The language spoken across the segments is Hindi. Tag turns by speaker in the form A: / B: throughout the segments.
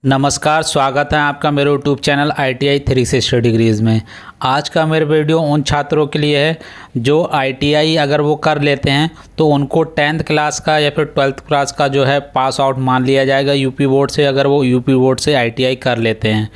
A: नमस्कार, स्वागत है आपका मेरे यूट्यूब चैनल ITI 360 डिग्रीज़ में। आज का मेरा वीडियो उन छात्रों के लिए है जो ITI अगर वो कर लेते हैं तो उनको 10th क्लास का या फिर 12th क्लास का जो है पास आउट मान लिया जाएगा यूपी बोर्ड से, अगर वो यूपी बोर्ड से ITI कर लेते हैं।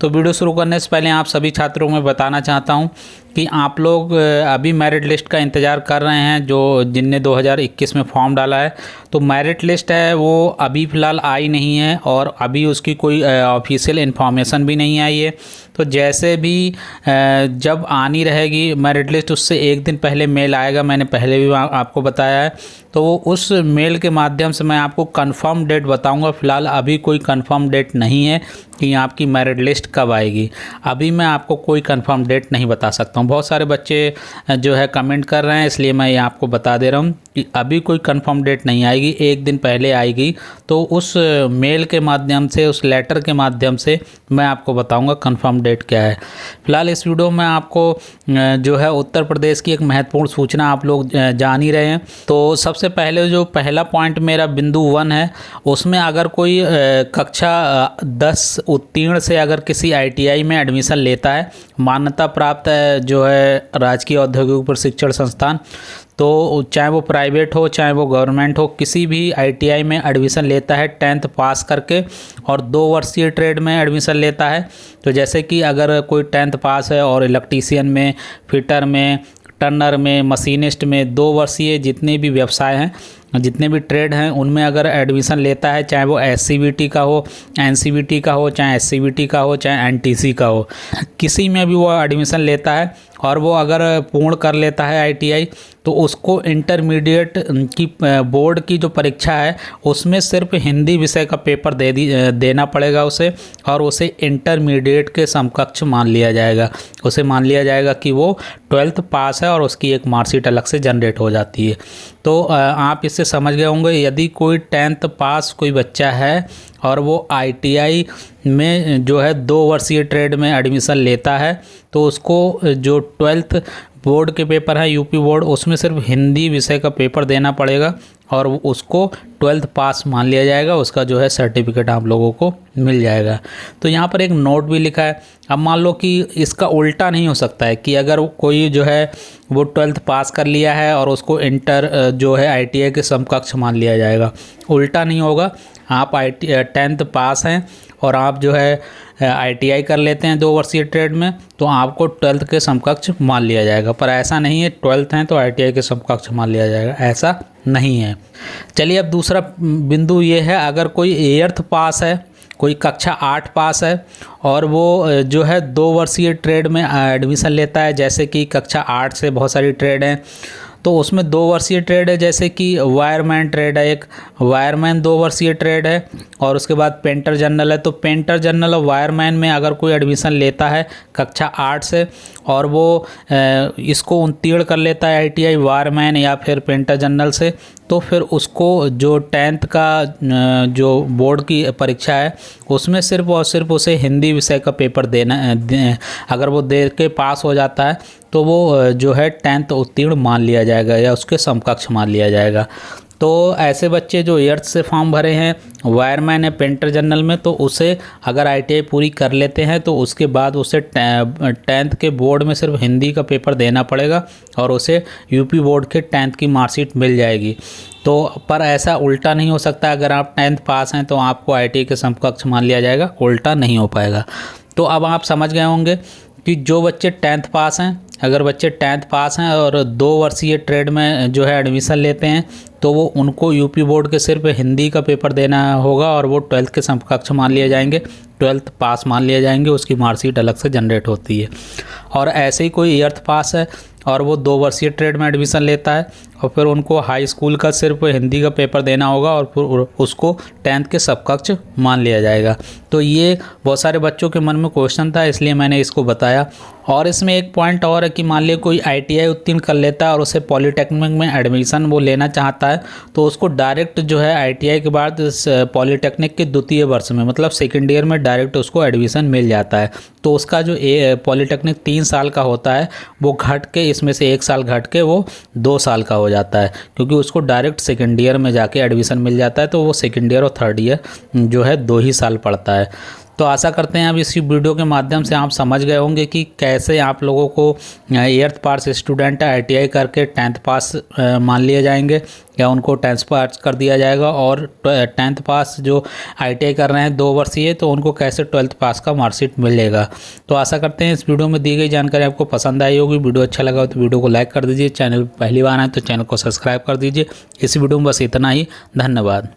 A: तो वीडियो शुरू करने से पहले आप सभी छात्रों में बताना चाहता हूं कि आप लोग अभी मेरिट लिस्ट का इंतज़ार कर रहे हैं, जो जिनने 2021 में फॉर्म डाला है। तो मेरिट लिस्ट है वो अभी फ़िलहाल आई नहीं है और अभी उसकी कोई ऑफिशियल इन्फॉर्मेशन भी नहीं आई है। तो जैसे भी जब आनी रहेगी मेरिट लिस्ट, उससे एक दिन पहले मेल आएगा। मैंने पहले भी आपको बताया है, तो वो उस मेल के माध्यम से मैं आपको कंफर्म डेट बताऊंगा। फ़िलहाल अभी कोई कंफर्म डेट नहीं है कि आपकी मेरिट लिस्ट कब आएगी। अभी मैं आपको कोई कंफर्म डेट नहीं बता सकता हूँ। बहुत सारे बच्चे जो है कमेंट कर रहे हैं, इसलिए मैं ये आपको बता दे रहा हूँ कि अभी कोई कंफर्म डेट नहीं आएगी, एक दिन पहले आएगी। तो उस मेल के माध्यम से, उस लेटर के माध्यम से मैं आपको बताऊंगा कंफर्म डेट क्या है। फ़िलहाल इस वीडियो में आपको जो है उत्तर प्रदेश की एक महत्वपूर्ण सूचना आप लोग जान ही रहे हैं। तो सबसे पहले जो पहला पॉइंट मेरा बिंदु 1 है, उसमें अगर कोई कक्षा 10 उत्तीर्ण से अगर किसी ITI में एडमिशन लेता है, मान्यता प्राप्त जो है राजकीय औद्योगिक प्रशिक्षण संस्थान, तो चाहे वो प्राइवेट हो चाहे वो गवर्नमेंट हो, किसी भी ITI में एडमिशन लेता है 10th पास करके और 2 वर्षीय ट्रेड में एडमिशन लेता है। तो जैसे कि अगर कोई 10th पास है और इलेक्ट्रीशियन में, फिटर में, टर्नर में, मशीनिस्ट में 2 वर्षीय जितने भी व्यवसाय हैं, जितने भी ट्रेड हैं, उनमें अगर एडमिशन लेता है, चाहे वो SCVT का हो, NCVT का हो, चाहे SCVT का हो, चाहे NTC का हो, किसी में भी वो एडमिशन लेता है और वो अगर पूर्ण कर लेता है ITI, तो उसको इंटरमीडिएट की बोर्ड की जो परीक्षा है उसमें सिर्फ हिंदी विषय का पेपर देना पड़ेगा उसे, और उसे इंटरमीडिएट के समकक्ष मान लिया जाएगा। उसे मान लिया जाएगा कि वो 12th पास है और उसकी एक मार्कशीट अलग से जनरेट हो जाती है। तो आप इससे समझ गए होंगे, यदि कोई 10th पास कोई बच्चा है और वो ITI में जो है 2 वर्षीय ट्रेड में एडमिशन लेता है, तो उसको जो 12th बोर्ड के पेपर है यूपी बोर्ड, उसमें सिर्फ हिंदी विषय का पेपर देना पड़ेगा और उसको 12th पास मान लिया जाएगा। उसका जो है सर्टिफिकेट आप लोगों को मिल जाएगा। तो यहाँ पर एक नोट भी लिखा है। अब मान लो कि इसका उल्टा नहीं हो सकता है कि अगर कोई जो है वो 12th पास कर लिया है और उसको इंटर जो है ITI के समकक्ष मान लिया जाएगा। उल्टा नहीं होगा। आप 10th पास हैं और आप जो है ITI कर लेते हैं 2 वर्षीय ट्रेड में, तो आपको 12th के समकक्ष मान लिया जाएगा। पर ऐसा नहीं है 12th हैं तो ITI के समकक्ष मान लिया जाएगा, ऐसा नहीं है। चलिए, अब दूसरा बिंदु ये है, अगर कोई 8th पास है, कोई कक्षा 8 पास है और वो जो है 2 वर्षीय ट्रेड में एडमिशन लेता है, जैसे कि कक्षा 8 से बहुत सारी ट्रेड हैं, तो उसमें 2 वर्षीय ट्रेड है, जैसे कि वायरमैन ट्रेड है, एक वायरमैन 2 वर्षीय ट्रेड है, और उसके बाद पेंटर जनरल है। तो पेंटर जनरल और वायरमैन में अगर कोई एडमिशन लेता है कक्षा 8 से और वो इसको उत्तीर्ण कर लेता है ITI वायरमैन या फिर पेंटर जनरल से, तो फिर उसको जो 10th का जो बोर्ड की परीक्षा है उसमें सिर्फ और सिर्फ उसे हिंदी विषय का पेपर अगर वो दे के पास हो जाता है तो वो जो है 10th उत्तीर्ण मान लिया जाएगा या उसके समकक्ष मान लिया जाएगा। तो ऐसे बच्चे जो 8th से फॉर्म भरे हैं वायरमैन या पेंटर जनरल में, तो उसे अगर ITI पूरी कर लेते हैं तो उसके बाद उसे 10th के बोर्ड में सिर्फ हिंदी का पेपर देना पड़ेगा और उसे यूपी बोर्ड के 10th की मार्कशीट मिल जाएगी। तो पर ऐसा उल्टा नहीं हो सकता, अगर आप 10th पास हैं तो आपको ITI के समकक्ष मान लिया जाएगा, उल्टा नहीं हो पाएगा। तो अब आप समझ गए होंगे कि जो बच्चे 10th पास हैं, अगर बच्चे 10th पास हैं और 2 वर्षीय ट्रेड में जो है एडमिशन लेते हैं, तो वो उनको यूपी बोर्ड के सिर्फ हिंदी का पेपर देना होगा और वो 12th के समकक्ष मान लिए जाएंगे, 12th पास मान लिए जाएंगे, उसकी मार्कशीट अलग से जनरेट होती है। और ऐसे ही कोई 8th पास है और वो 2 वर्षीय ट्रेड में एडमिशन लेता है और फिर उनको हाई स्कूल का सिर्फ हिंदी का पेपर देना होगा और फिर उसको 10th के समकक्ष मान लिया जाएगा। तो ये बहुत सारे बच्चों के मन में क्वेश्चन था, इसलिए मैंने इसको बताया। और इसमें एक पॉइंट और है कि मान लिया कोई ITI उत्तीर्ण कर लेता है और उसे पॉलीटेक्निक में एडमिशन वो लेना चाहता है, तो उसको डायरेक्ट जो है ITI के बाद पॉलीटेक्निक के 2य वर्ष में, मतलब सेकेंड ईयर में डायरेक्ट उसको एडमिशन मिल जाता है। तो उसका जो पॉलीटेक्निक 3 साल का होता है वो घट के, इसमें से 1 साल घट के वो 2 साल का हो हो जाता है, क्योंकि उसको डायरेक्ट सेकेंड ईयर में जाके एडमिशन मिल जाता है। तो वो सेकेंड ईयर और थर्ड ईयर जो है 2 ही साल पढ़ता है। तो आशा करते हैं अब इसी वीडियो के माध्यम से आप समझ गए होंगे कि कैसे आप लोगों को 8th पास स्टूडेंट ITI करके 10th पास मान लिए जाएंगे, या उनको 10th पास कर दिया जाएगा, और 10th पास जो ITI कर रहे हैं 2 वर्षीय, तो उनको कैसे 12th पास का मार्कशीट मिलेगा। तो आशा करते हैं इस वीडियो में दी गई जानकारी आपको पसंद आई होगी। वीडियो अच्छा लगा हो तो वीडियो को लाइक कर दीजिए, चैनल पहली बार आए तो चैनल को सब्सक्राइब कर दीजिए। इस वीडियो में बस इतना ही, धन्यवाद।